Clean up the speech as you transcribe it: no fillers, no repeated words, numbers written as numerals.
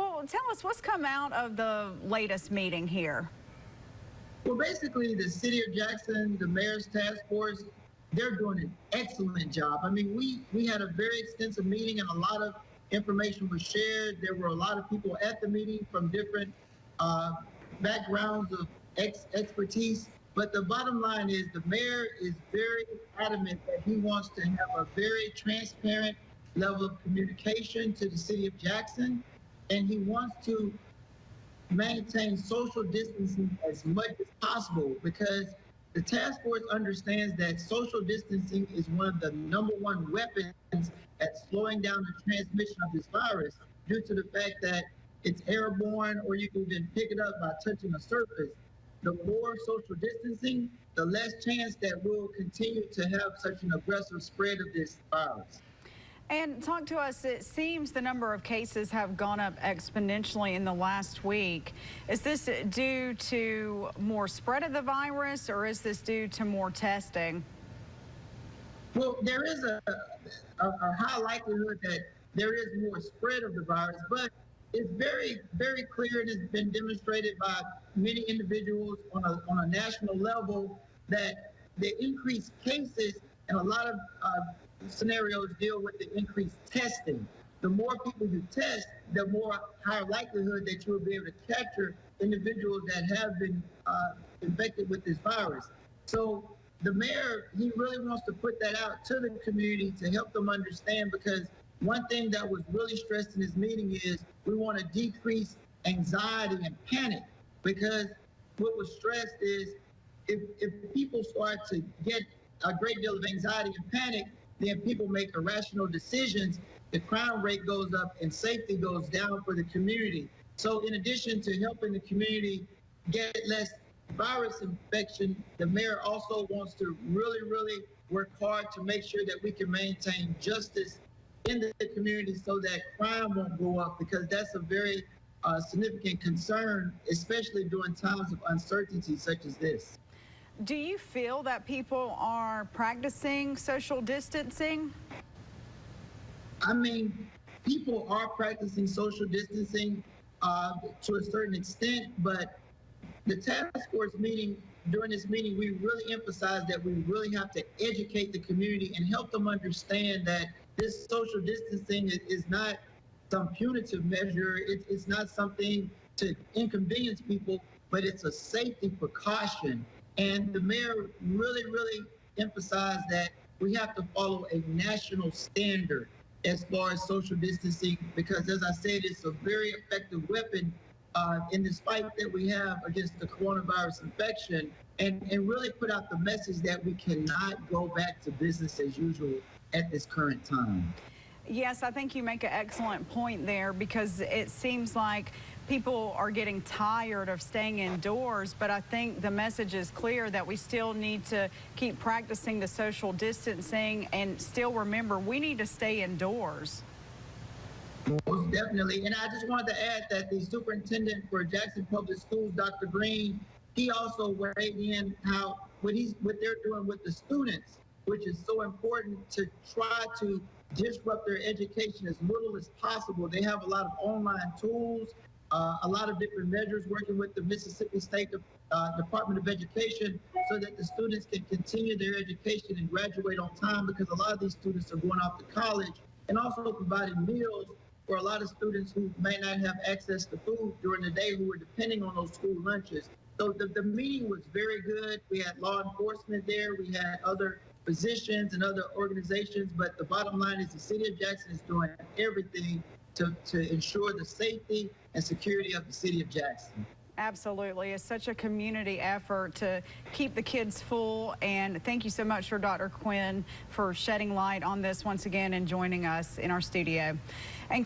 Well, tell us what's come out of the latest meeting here. Well, basically, the city of Jackson, the mayor's task force, they're doing an excellent job. I mean, we had a very extensive meeting and a lot of information was shared. There were a lot of people at the meeting from different backgrounds of expertise. But the bottom line is the mayor is very adamant that he wants to have a very transparent level of communication to the city of Jackson. And he wants to maintain social distancing as much as possible because the task force understands that social distancing is one of the #1 weapons at slowing down the transmission of this virus due to the fact that it's airborne or you can even pick it up by touching a surface. The more social distancing, the less chance that we'll continue to have such an aggressive spread of this virus. And talk to us, it seems the number of cases have gone up exponentially in the last week. Is this due to more spread of the virus or is this due to more testing? Well, there is a high likelihood that there is more spread of the virus, but it's very, very clear and it's been demonstrated by many individuals on a national level that the increased cases and a lot of scenarios deal with the increased testing. The more people you test, the more higher likelihood that you will be able to capture individuals that have been infected with this virus. So the mayor, he really wants to put that out to the community to help them understand, because one thing that was really stressed in this meeting is we want to decrease anxiety and panic, because what was stressed is if people start to get a great deal of anxiety and panic, then people make irrational decisions, the crime rate goes up and safety goes down for the community. So in addition to helping the community get less virus infection, the mayor also wants to really, really work hard to make sure that we can maintain justice in the community so that crime won't go up, because that's a very significant concern, especially during times of uncertainty such as this. Do you feel that people are practicing social distancing? I mean, people are practicing social distancing to a certain extent, but the task force meeting, during this meeting, we really emphasized that we really have to educate the community and help them understand that this social distancing is not some punitive measure. It's not something to inconvenience people, but it's a safety precaution. And the mayor really, really emphasized that we have to follow a national standard as far as social distancing, because as I said, it's a very effective weapon in this fight that we have against the coronavirus infection, and really put out the message that we cannot go back to business as usual at this current time. Yes, I think you make an excellent point there, because it seems like people are getting tired of staying indoors, but I think the message is clear that we still need to keep practicing the social distancing and still remember we need to stay indoors. Most definitely. And I just wanted to add that the superintendent for Jackson Public Schools, Dr. Green, he also weighed in how what they're doing with the students, which is so important to try to disrupt their education as little as possible. They have a lot of online tools, a lot of different measures working with the Mississippi State Department of Education so that the students can continue their education and graduate on time, because a lot of these students are going off to college, and also providing meals for a lot of students who may not have access to food during the day, who are depending on those school lunches. So the meeting was very good. We had law enforcement there. We had other physicians and other organizations, but the bottom line is the city of Jackson is doing everything to ensure the safety and security of the city of Jackson. Absolutely. It's such a community effort to keep the kids full, and thank you so much for Dr. Quinn for shedding light on this once again and joining us in our studio. And